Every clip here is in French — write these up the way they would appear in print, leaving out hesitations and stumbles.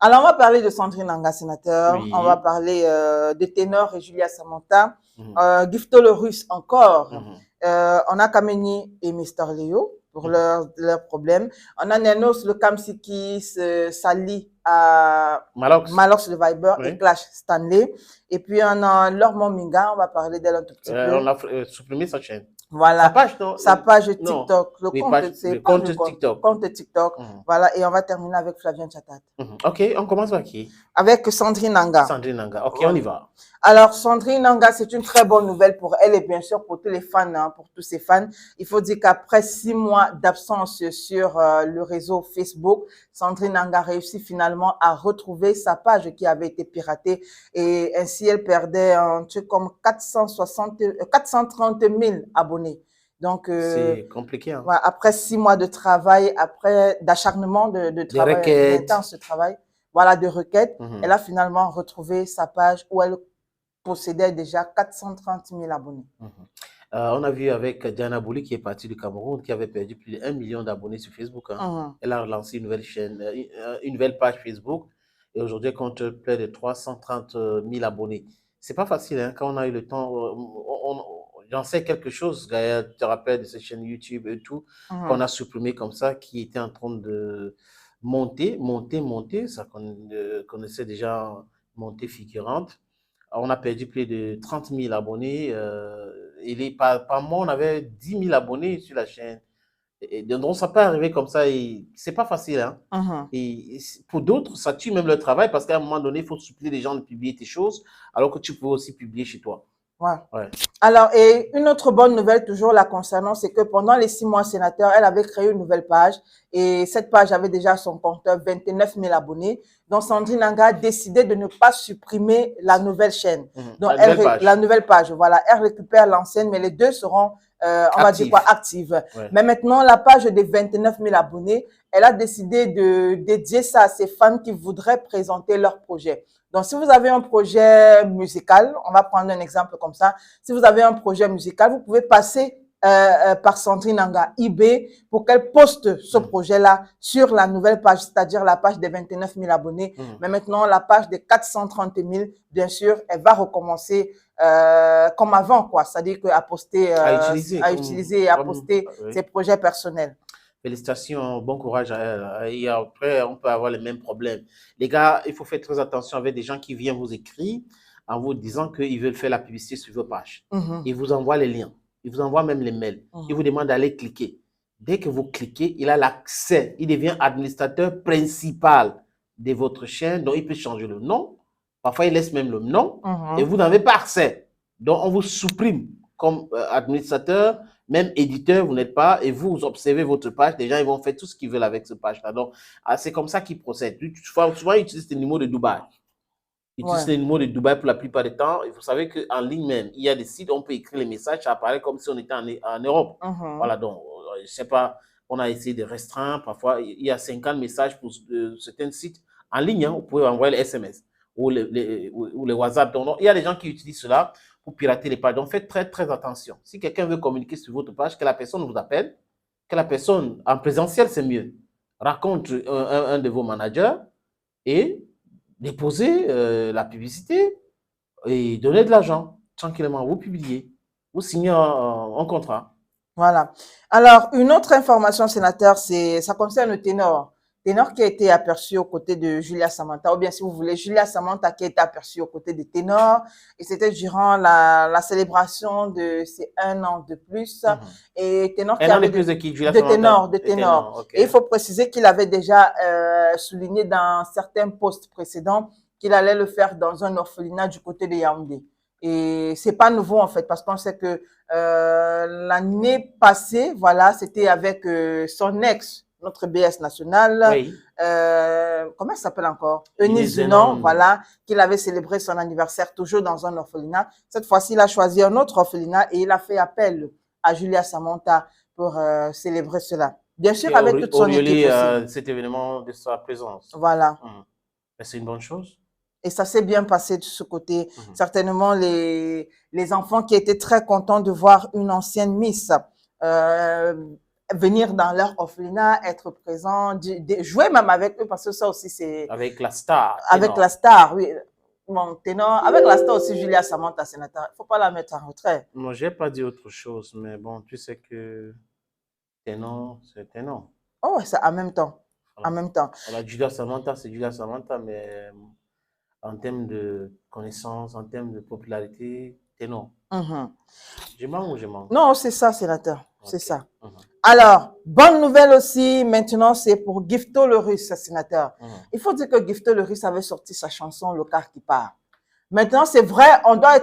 Alors, on va parler de Sandrine Nanga, sénateur. On va Oui. parler de Ténor et Julia Samantha. Mhm. Gifto le Russe encore. Mhm. On a Kameni et Mister Léo pour Mhm. leurs problèmes. On a Nenos, le Kamsi qui s'allie à Malox. Malox le Viber et Oui. Clash Stanley. Et puis on a Lormont Minga, on va parler d'elle un tout petit peu. On a supprimé sa chaîne. Sa Voilà, page, non? sa page Non. TikTok, Oui, page, c'est le pas le compte TikTok. compte TikTok. Mhm. Voilà, et on va terminer avec Flavien Chatat. Mhm. Ok, on commence par qui? Avec Sandrine Nanga. Sandrine Nanga. Ok, on Voilà. y va. Alors, Sandrine Nanga, c'est une très bonne nouvelle pour elle et bien sûr pour tous les fans, hein, pour tous ses fans. Il faut dire qu'après 6 mois d'absence sur le réseau Facebook, Sandrine Nanga réussit finalement à retrouver sa page qui avait été piratée et ainsi elle perdait un truc comme 430 000 abonnés. Donc, C'est compliqué, hein? voilà, après 6 mois de travail, après d'acharnement de Des travail, requêtes. d'intense travail, voilà, de requêtes, elle Mhm. a finalement retrouvé sa page où elle possédait déjà 430 000 abonnés. Mhm. On a vu avec Diana Bouli qui est partie du Cameroun, qui avait perdu plus de 1 million d'abonnés sur Facebook, hein. Elle a relancé une nouvelle chaîne, une nouvelle page Facebook et aujourd'hui elle compte près de 330 000 abonnés. C'est pas facile, hein, quand on a eu le temps. J'en sais quelque chose, Gaël, tu te rappelles de cette chaîne YouTube et tout, qu'on a supprimé comme ça, qui était en train de monter, ça qu'on connaissait déjà, montée figurante. On a perdu plus de 30 000 abonnés. Par mois, on avait 10 000 abonnés sur la chaîne. Donc, ça peut arriver comme ça. Et c'est pas facile, hein. Et pour d'autres, ça tue même le travail parce qu'à un moment donné, il faut supplier les gens de publier tes choses alors que tu peux aussi publier chez toi. Ouais. Ouais. Alors, et une autre bonne nouvelle toujours la concernant, c'est que pendant les 6 mois sénateur, elle avait créé une nouvelle page et cette page avait déjà son compteur 29 000 abonnés. Donc, Sandrine Nanga a décidé de ne pas supprimer la nouvelle chaîne. Donc, La nouvelle page. la nouvelle page, voilà, elle récupère l'ancienne, mais les deux seront, on va dire quoi, actives. Ouais. Mais maintenant, la page des 29 000 abonnés, elle a décidé de dédier ça à ses fans qui voudraient présenter leur projet. Donc, si vous avez un projet musical, on va prendre un exemple comme ça. Si vous avez un projet musical, vous pouvez passer par Sandrine Nanga eBay pour qu'elle poste ce projet-là sur la nouvelle page, c'est-à-dire la page des 29 000 abonnés. Mais maintenant, la page des 430 000, bien sûr, elle va recommencer comme avant, quoi. C'est-à-dire qu'à poster, à utiliser et à poster ses projets personnels. Félicitations, bon courage à elle. Et après, on peut avoir les mêmes problèmes. Les gars, il faut faire très attention avec des gens qui viennent vous écrire en vous disant qu'ils veulent faire la publicité sur vos pages. Ils vous envoient les liens. Ils vous envoient même les mails. Ils vous demandent d'aller cliquer. Dès que vous cliquez, il a l'accès. Il devient administrateur principal de votre chaîne. Donc, il peut changer le nom. Parfois, il laisse même le nom. Et vous n'avez pas accès. Donc, on vous supprime comme administrateur. Même éditeur, vous n'êtes pas, et vous observez votre page, les gens ils vont faire tout ce qu'ils veulent avec cette page-là. Donc, c'est comme ça qu'ils procèdent. Souvent, ils utilisent des numéros de Dubaï. Ils utilisent les numéros de Dubaï pour la plupart du temps. Et vous savez qu'en ligne même, il y a des sites où on peut écrire les messages, ça apparaît comme si on était en Europe. Voilà, donc, je ne sais pas, on a essayé de restreindre. Parfois, il y a 50 messages pour certains sites en ligne, hein, vous pouvez envoyer les SMS ou les WhatsApp. Donc, il y a des gens qui utilisent cela pour pirater les pages. Donc, faites très, très attention. Si quelqu'un veut communiquer sur votre page, que la personne vous appelle, que la personne en présentiel, c'est mieux. Raconte un de vos managers et déposez la publicité et donnez de l'argent tranquillement. Vous publiez, vous signez un contrat. Voilà. Alors, une autre information, sénateur, ça concerne le ténor. Ténor qui a été aperçu aux côtés de Julia Samantha, ou bien si vous voulez, Julia Samantha qui a été aperçue aux côtés de Ténor, et c'était durant la célébration de ses 1 an de plus. Et Ténor qui avait de plus de qui, Julia Samantha? De Ténor. Okay. Et il faut préciser qu'il avait déjà souligné dans certains posts précédents qu'il allait le faire dans un orphelinat du côté de Yaoundé. Et c'est pas nouveau en fait, parce qu'on sait que l'année passée, voilà, c'était avec son ex, notre BS national. Oui. Comment elle s'appelle encore? Eunice Zunon, voilà, qu'il avait célébré son anniversaire toujours dans un orphelinat. Cette fois-ci, il a choisi un autre orphelinat et il a fait appel à Julia Samantha pour célébrer cela. Bien sûr, avec toute son équipe aussi. Cet événement de sa présence. Voilà. C'est une bonne chose. Et ça s'est bien passé de ce côté. Certainement, les enfants qui étaient très contents de voir une ancienne Miss venir dans leur orphelinat, être présent, jouer même avec eux, parce que ça aussi, c'est... Avec la star. Avec la star, oui. Bon, ténor. Avec la star aussi, Julia Samantha, sénateur. Il ne faut pas la mettre en retrait. Non, je n'ai pas dit autre chose, mais bon, tu sais que ténor, c'est ténor. Oh, c'est en même temps. Voilà. En même temps. Voilà, Julia Samantha, c'est Julia Samantha, mais en termes de connaissances, en termes de popularité, ténor. Je mens ou je mens? Non, c'est ça, sénateur. C'est Ok. ça. Alors, bonne nouvelle aussi, maintenant, c'est pour Gifto le Russe, sénateur. Il faut dire que Gifto le Russe avait sorti sa chanson Le car qui part. Maintenant, c'est vrai, on doit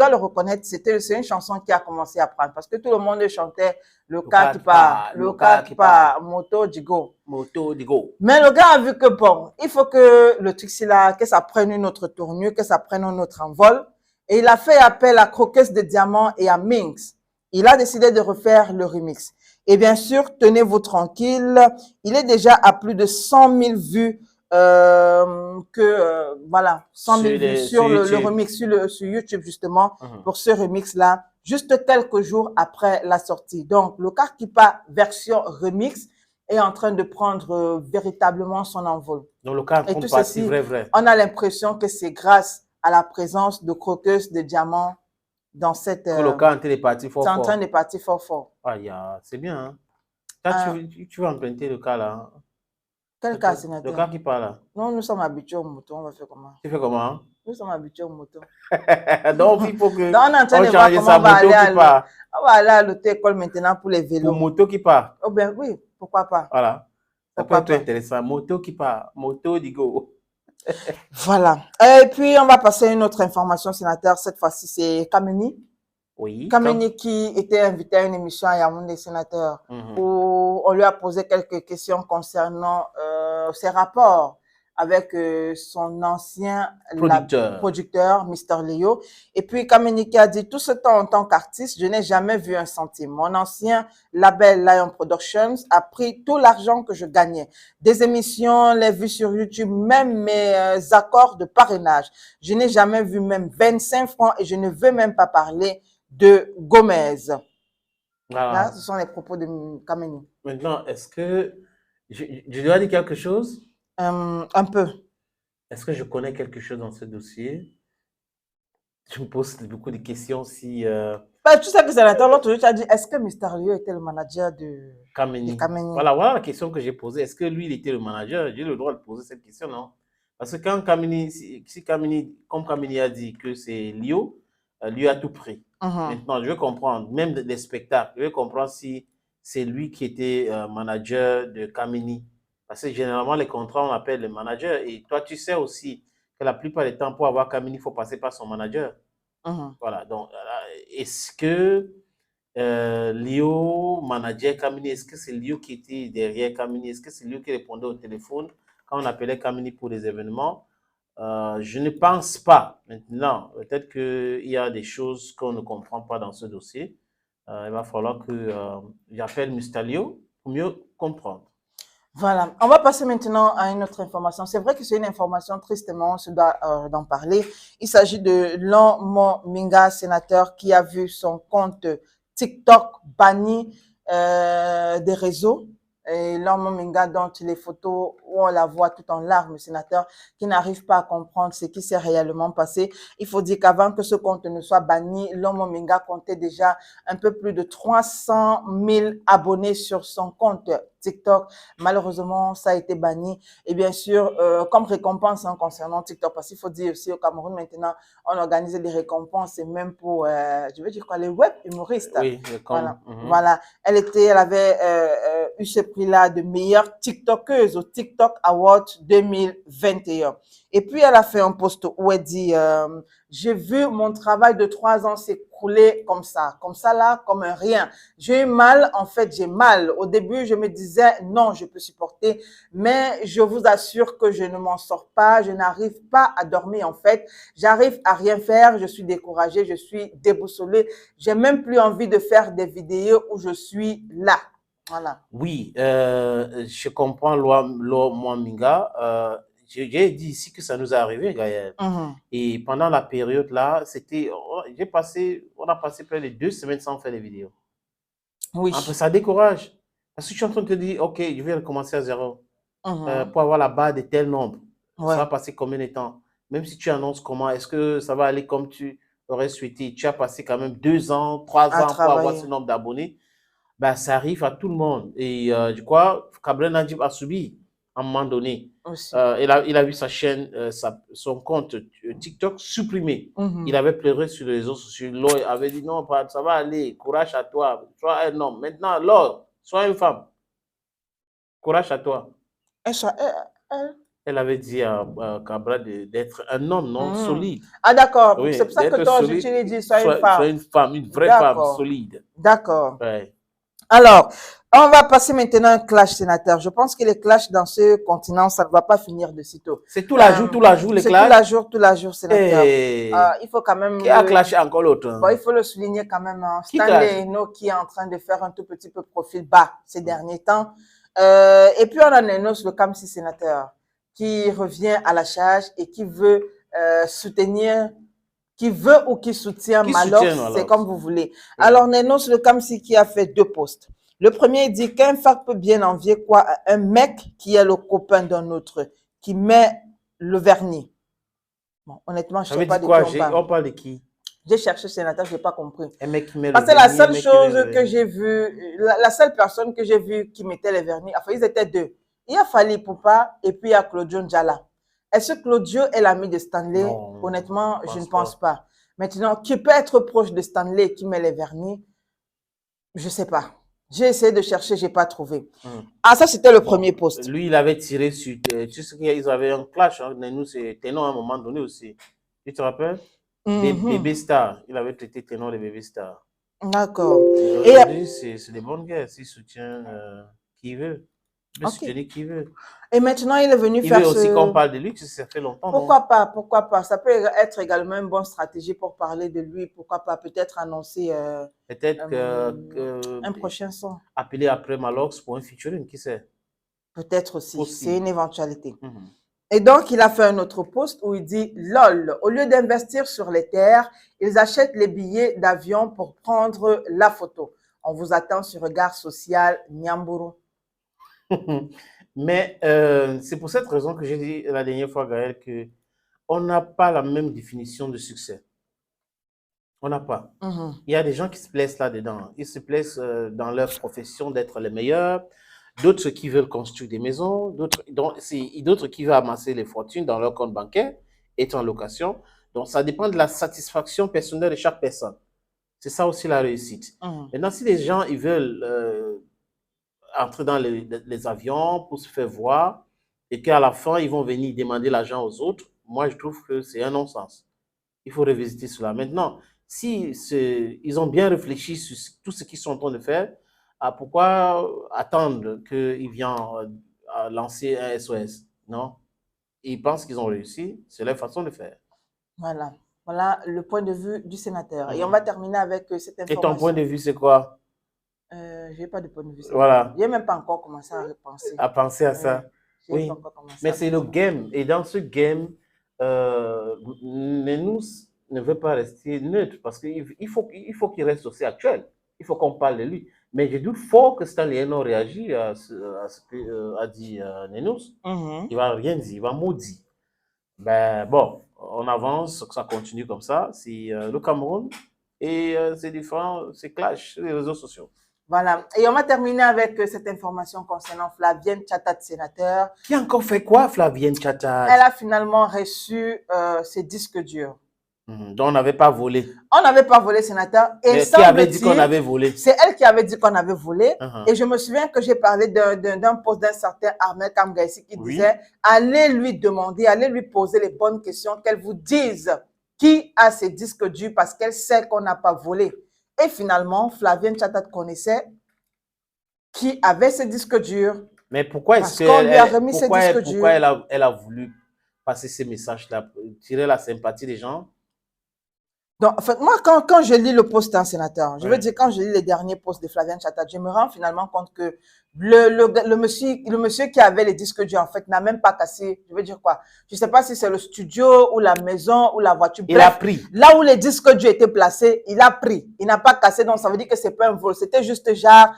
le reconnaître, c'est une chanson qui a commencé à prendre parce que tout le monde chantait Le car qui part, le car qui part, Moto Digo. Moto Digo. Mais le gars a vu que bon, il faut que le truc là, que ça prenne une autre tournure, que ça prenne un autre envol. Et il a fait appel à Croqueuse de Diamant et à Minx. Il a décidé de refaire le remix. Et bien sûr, tenez-vous tranquille, il est déjà à plus de 100 000 vues. Voilà, 100 000 vues sur le remix, sur YouTube justement, pour ce remix-là, juste quelques jours après la sortie. Donc, le car qui part version remix est en train de prendre véritablement son envol. Donc, le car prend partie vrai. On a l'impression que c'est grâce à la présence de Croqueuse de Diamant dans cette... le car est parti fort. C'est en train de partir fort. Ah, c'est bien. Hein? Tu vas emprunter le car là. Quel cas, sénateur? Le car qui part là. Non, nous sommes habitués aux motos, on va faire comment? Tu fais comment? Nous sommes habitués aux motos. Donc, il faut que... Donc, on est en train de voir comment on va aller à l'auto-école maintenant pour les vélos. Pour moto qui part? Oh ben oui, pourquoi pas? Voilà. Ça peut être intéressant. Moto qui part. Moto Digo. Voilà. Et puis, on va passer à une autre information, sénateur. Cette fois-ci, c'est Kameni. Oui. Kameni qui était invité à une émission à Yaoundé, sénateur, où on lui a posé quelques questions concernant ses rapports avec son ancien producteur, Mr. Leo. Et puis, Kameni qui a dit, tout ce temps en tant qu'artiste, je n'ai jamais vu un centime. Mon ancien label Lion Productions a pris tout l'argent que je gagnais. Des émissions, les vues sur YouTube, même mes accords de parrainage. Je n'ai jamais vu même 25 francs et je ne veux même pas parler de Gomez. Voilà. Là, ce sont les propos de Kameni. Maintenant, est-ce que je dois dire quelque chose? Un peu. Est-ce que je connais quelque chose dans ce dossier? Je me pose beaucoup de questions si... Tu sais que sénateur, l'autre jour, tu as dit, est-ce que Mr. Leo était le manager de Kameni? Voilà la question que j'ai posée. Est-ce que lui, il était le manager? J'ai le droit de poser cette question, non? Parce que quand Kameni, comme Kameni a dit que c'est Leo, lui a tout pris. Maintenant, je veux comprendre, même des spectacles, je veux comprendre si c'est lui qui était manager de Kameni. Parce que généralement, les contrats, on appelle le manager. Et toi, tu sais aussi que la plupart des temps, pour avoir Kameni, il faut passer par son manager. Voilà. Donc, est-ce que Leo manager Kameni? Est-ce que c'est Leo qui était derrière Kameni? Est-ce que c'est Leo qui répondait au téléphone quand on appelait Kameni pour des événements? Je ne pense pas. Maintenant, peut-être qu'il y a des choses qu'on ne comprend pas dans ce dossier. Il va falloir que j'appelle Mustalio pour mieux comprendre. Voilà. On va passer maintenant à une autre information. C'est vrai que c'est une information, tristement, on se doit d'en parler. Il s'agit de Lon Minga, sénateur, qui a vu son compte TikTok banni des réseaux. Et Lon Minga, dont les photos où on la voit tout en larmes, sénateur, qui n'arrive pas à comprendre ce qui s'est réellement passé. Il faut dire qu'avant que ce compte ne soit banni, Lon Minga comptait déjà un peu plus de 300 000 abonnés sur son compte TikTok. Malheureusement, ça a été banni. Et bien sûr, comme récompense concernant TikTok, parce qu'il faut dire aussi au Cameroun maintenant, on organise des récompenses et même pour, je veux dire quoi, les web humoristes. Oui, voilà. Voilà. Elle avait eu ce prix-là de meilleure TikTokeuse au TikTok Award 2021. Et puis, elle a fait un post où elle dit, j'ai vu mon travail de 3 ans s'écrouler comme ça là, comme un rien. J'ai eu mal, en fait, j'ai mal. Au début, je me disais, non, je peux supporter, mais je vous assure que je ne m'en sors pas, je n'arrive pas à dormir, en fait. J'arrive à rien faire, je suis découragée, je suis déboussolée. J'ai même plus envie de faire des vidéos où je suis là. Voilà. Oui, je comprends Lon Minga. J'ai dit ici que ça nous est arrivé, Gaël. Et pendant la période là, on a passé près de 2 semaines sans faire des vidéos. Oui. Après, ça décourage. Parce que tu es en train de te dire, OK, je vais recommencer à zéro. Pour avoir la barre de tel nombre, ça va passer combien de temps? Même si tu annonces comment, est-ce que ça va aller comme tu aurais souhaité? Tu as passé quand même 2 ans, 3 À ans pour avoir travailler. ce nombre d'abonnés. Ben, ça arrive à tout le monde. Et du coup, Cabrel Najib a subi à un moment donné. Aussi. Il a vu sa chaîne, son compte TikTok supprimé. Il avait pleuré sur les réseaux sociaux. L'homme avait dit non, ça va aller, courage à toi, sois un homme. Maintenant, Laure, sois une femme, courage à toi. Elle avait dit à Cabral d'être un homme, non, solide. Ah, d'accord. Oui, C'est pour ça que d'être toi, je solide, t'ai dit, sois une femme. une vraie femme solide. D'accord. Ouais. Alors, on va passer maintenant à un clash, sénateur. Je pense que les clashs dans ce continent, ça ne va pas finir de sitôt. C'est tout la jour, les clashs. C'est tout la jour, sénateur. Il faut quand même... Qui a clashé encore l'autre? Bon, il faut le souligner quand même. Stanley Eno qui est en train de faire un tout petit peu profil bas ces derniers temps. Et puis, on a Nenos, le Kamsi sénateur, qui revient à la charge et qui veut soutenir... Qui veut ou qui soutient Malox, c'est comme vous voulez. Oui. Alors, Nenos le Kamsi qui a fait 2 posts. Le premier dit qu'un fac peut bien envier quoi à un mec qui est le copain d'un autre, qui met le vernis. Bon, honnêtement, je ne sais pas de qui on parle de qui? J'ai cherché sénateur, je n'ai pas compris. Un mec qui met parce que la seule chose que j'ai vue, la seule personne que j'ai vue qui mettait le vernis, enfin, ils étaient 2. Il y a Fali Poupa et puis il y a Claudio Njala. Est-ce que Claudio est l'ami de Stanley? Non, honnêtement, je ne pense pas. Maintenant, qui peut être proche de Stanley qui met les vernis? Je ne sais pas. J'ai essayé de chercher, je n'ai pas trouvé. Ah, ça, c'était le premier post. Lui, il avait tiré sur... Tu sais qu'ils avaient un clash. Hein, nous, c'est Ténon à un moment donné aussi. Tu te rappelles? Bébé Star. Il avait traité Ténon de Bébé Star. D'accord. Et c'est des bonnes guerres. S'il soutient qui veut. Il peut soutenir qui veut. Et maintenant, il est venu faire veut aussi qu'on parle de lui, ça fait longtemps. Pourquoi pas? Pourquoi pas? Ça peut être également une bonne stratégie pour parler de lui. Pourquoi pas? Peut-être annoncer un prochain son. Appeler après Malox pour un featuring, qui sait? Peut-être aussi. C'est une éventualité. Et donc, il a fait un autre post où il dit « LOL, au lieu d'investir sur les terres, ils achètent les billets d'avion pour prendre la photo. On vous attend sur Regard Social Nyamburu. » Mais c'est pour cette raison que j'ai dit la dernière fois, Gaël, qu'on n'a pas la même définition de succès. On n'a pas. Il y a des gens qui se plaisent là-dedans. Ils se plaisent dans leur profession d'être les meilleurs, d'autres qui veulent construire des maisons, d'autres qui veulent amasser les fortunes dans leur compte bancaire, être en location. Donc, ça dépend de la satisfaction personnelle de chaque personne. C'est ça aussi la réussite. Maintenant, si les gens ils veulent entrer dans les avions pour se faire voir et qu'à la fin, ils vont venir demander l'argent aux autres, moi, je trouve que c'est un non-sens. Il faut revisiter cela. Maintenant, si ils ont bien réfléchi sur tout ce qu'ils sont en train de faire, pourquoi attendre qu'ils viennent lancer un SOS? Non. Ils pensent qu'ils ont réussi, c'est leur façon de faire. Voilà. Voilà le point de vue du sénateur. Et on va terminer avec cette information. Et ton point de vue, c'est quoi? Je n'ai pas de point de vue. Voilà. Je n'ai même pas encore commencé à repenser. À penser à ça. Oui. Mais c'est le game. Et dans ce game, Nenous ne veut pas rester neutre parce qu'il faut qu'il reste aussi actuel. Il faut qu'on parle de lui. Mais je doute fort que Stanley Eno réagit à ce que a dit Nenous. Il ne va rien dire, il va maudire. Ben bon, on avance, ça continue comme ça. C'est le Cameroun et c'est différent, c'est clash sur les réseaux sociaux. Voilà. Et on va terminer avec cette information concernant Flavienne Tchatat, sénateur. Qui a encore fait quoi, Flavienne Tchatat? Elle a finalement reçu ses disques durs. Donc, on n'avait pas volé. On n'avait pas volé, sénateur. Et qui avait dit qu'on avait volé? C'est elle qui avait dit qu'on avait volé. Et je me souviens que j'ai parlé d'un poste d'un certain Ahmed Kamgaïsi qui disait « Allez lui demander, allez lui poser les bonnes questions, qu'elle vous dise qui a ces disques durs parce qu'elle sait qu'on n'a pas volé. » Et finalement, Flavienne Tchatat connaissait qui avait ces disques durs. Mais pourquoi est-ce qu'on lui a remis ces disques durs? Pourquoi elle a voulu passer ces messages-là, tirer la sympathie des gens? Donc, en fait, moi, quand je lis le post d'un sénateur, je veux dire, quand je lis les derniers posts de Flaviane Chatat, je me rends finalement compte que le monsieur qui avait les disques durs, en fait, n'a même pas cassé. Je veux dire quoi? Je sais pas si c'est le studio ou la maison ou la voiture. Il a pris. Là où les disques durs étaient placés, il a pris. Il n'a pas cassé, donc ça veut dire que c'est pas un vol. C'était juste genre,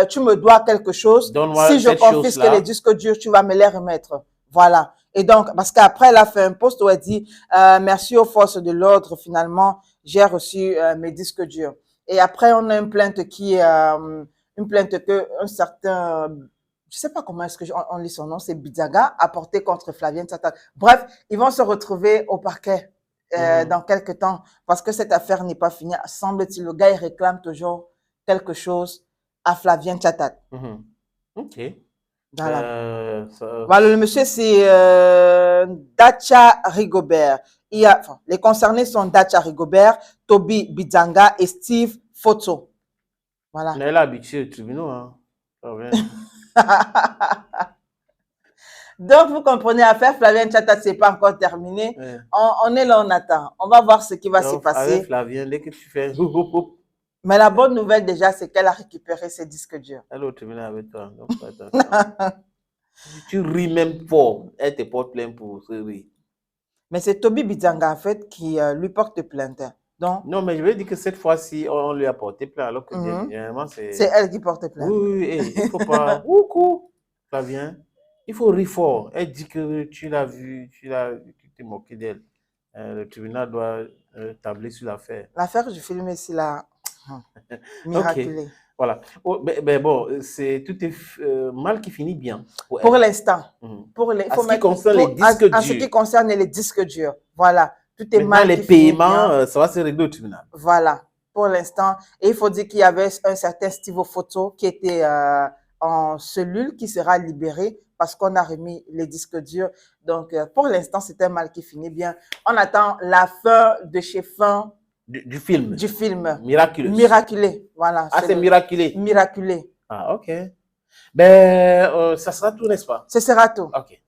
tu me dois quelque chose. Si je confisque les disques durs, tu vas me les remettre. Voilà. Et donc, parce qu'après, elle a fait un post où elle dit, merci aux forces de l'ordre, finalement, j'ai reçu mes disques durs. Et après, on a une plainte une plainte que un certain, je sais pas comment est-ce que on lit son nom, c'est Bizaga, a porté contre Flaviane Chatat. Bref, ils vont se retrouver au parquet dans quelques temps parce que cette affaire n'est pas finie. Semble-t-il, le gars, il réclame toujours quelque chose à Flaviane Chatat. Ok. Voilà. Voilà, le monsieur, c'est Dacha Rigobert. Les concernés sont Dacha Rigobert, Toby Bidzanga et Steve Foto. Voilà. On est là habitué au tribunal. Hein. Donc, vous comprenez, l'affaire Flaviane Chatat, c'est pas encore terminé. Ouais. On est là, on attend. On va voir ce qui va se passer. Avec Flaviane, dès que tu fais... Mais la bonne nouvelle, déjà, c'est qu'elle a récupéré ses disques durs. Elle est au tribunal avec toi. Donc, tu ris même fort. Elle te porte plainte pour ce rire. Mais c'est Toby Bidzanga, en fait, qui lui porte plainte. Donc, non, mais je veux dire que cette fois-ci, on lui a porté plainte, alors que généralement, c'est... C'est elle qui porte plainte. Oui, il ne faut pas... Coucou, Flavien. Il faut rire fort. Elle dit que tu l'as vu, tu t'es moqué d'elle. Le tribunal doit tabler sur l'affaire. L'affaire du film ici, là, miraculé. Okay. Voilà. Oh, ben bon, tout est mal qui finit bien. Pour l'instant. En ce qui concerne les disques durs. En ce qui concerne les disques durs. Voilà. Tout est maintenant, mal. Les paiements, ça va se régler au tribunal. Voilà. Pour l'instant. Et il faut dire qu'il y avait un certain Steve Photo qui était en cellule qui sera libéré parce qu'on a remis les disques durs. Donc, pour l'instant, c'est un mal qui finit bien. On attend la fin de chez Fin. Du film. Du film. Miraculeux. Miraculé. Voilà. Ah, c'est miraculé. Miraculé. Ah, ok. Ben, ça sera tout, n'est-ce pas? Ce sera tout. Ok.